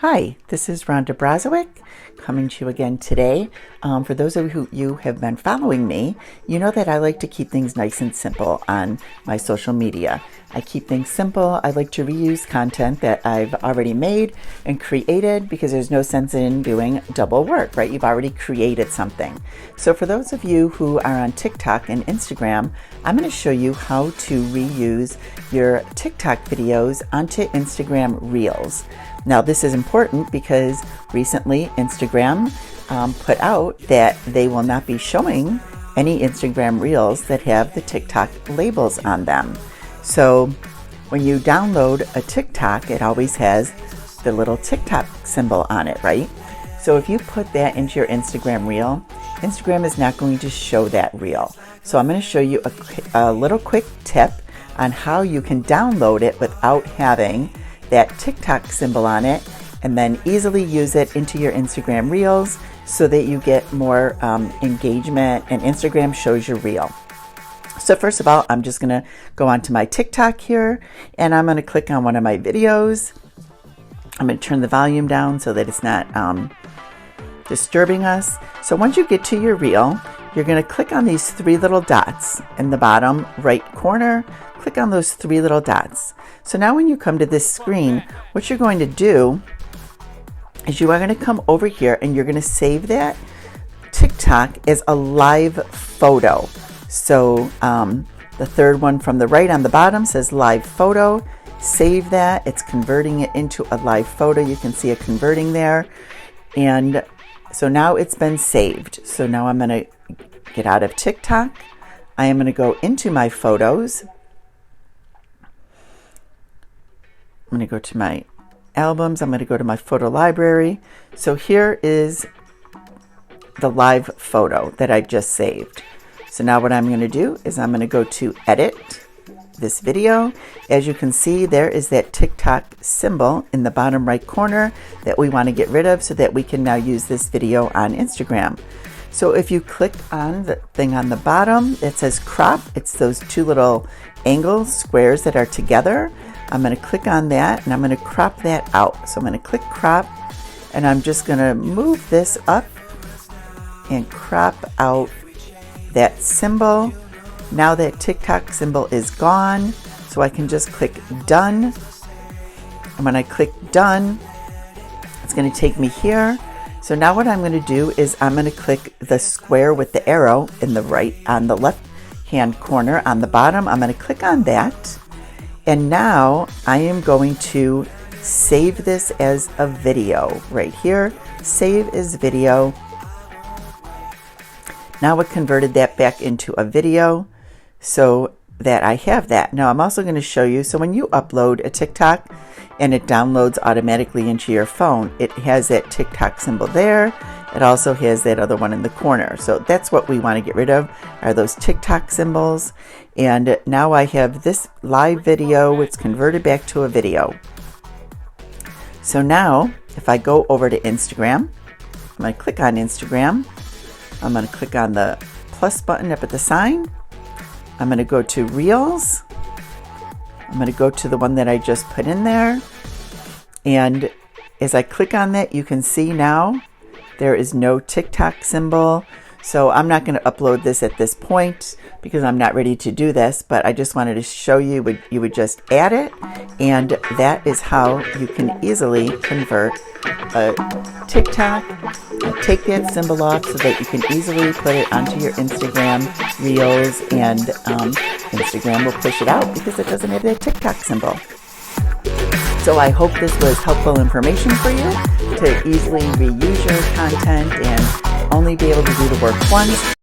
Hi, this is Rhonda coming to you again today. For those of you who have been following me, you know that I like to keep things nice and simple on my social media. I keep things simple. I like to reuse content that I've already made and created because there's no sense in doing double work, right? You've already created something. So for those of you who are on TikTok and Instagram, I'm going to show you how to reuse your TikTok videos onto Instagram Reels. Now, this is important because recently Instagram put out that they will not be showing any Instagram Reels that have the TikTok labels on them. So when you download a TikTok, it always has the little TikTok symbol on it, right? So if you put that into your Instagram Reel, Instagram is not going to show that reel. So I'm going to show you a little quick tip on how you can download it without having that TikTok symbol on it, and then easily use it into your Instagram Reels so that you get more engagement and Instagram shows your reel. So first of all, I'm just going to go onto my TikTok here, and I'm going to click on one of my videos. I'm going to turn the volume down so that it's not disturbing us. So once you get to your reel, you're going to click on these three little dots in the bottom right corner. Click on those three little dots. So now when you come to this screen, what you're going to do is you are going to come over here and you're going to save that TikTok as a live photo. So the third one from the right on the bottom says live photo. Save that. It's converting it into a live photo. You can see it converting there. And so now it's been saved. So now I'm going to get out of TikTok. I am going to go into my photos. I'm going to go to my albums. I'm going to go to my photo library. So here is the live photo that I just saved. So now what I'm going to do is I'm going to go to edit this video. As you can see, there is that TikTok symbol in the bottom right corner that we want to get rid of so that we can now use this video on Instagram. So if you click on the thing on the bottom, it says crop. It's those two little angles, squares that are together. I'm going to click on that and I'm going to crop that out. So I'm going to click crop and I'm just going to move this up and crop out that symbol. Now that TikTok symbol is gone, so I can just click done. And when I click done, it's going to take me here. So now what I'm going to do is I'm going to click the square with the arrow in the right on the left hand corner on the bottom. I'm going to click on that. And now I am going to save this as a video right here. Save as video. Now it converted that back into a video so that I have that. Now I'm also going to show you, so when you upload a TikTok and it downloads automatically into your phone, it has that TikTok symbol there. It also has that other one in the corner. So that's what we want to get rid of, are those TikTok symbols. And now I have this live video. It's converted back to a video. So now if I go over to Instagram, I'm going to click on Instagram. I'm going to click on the plus button up at the sign. I'm going to go to Reels. I'm going to go to the one that I just put in there. And as I click on that, you can see now there is no TikTok symbol. So I'm not going to upload this at this point because I'm not ready to do this, but I just wanted to show you, you would just add it, and that is how you can easily convert a TikTok, take that symbol off so that you can easily put it onto your Instagram Reels, and Instagram will push it out because it doesn't have that TikTok symbol. So I hope this was helpful information for you to easily reuse your content and only be able to do the work once.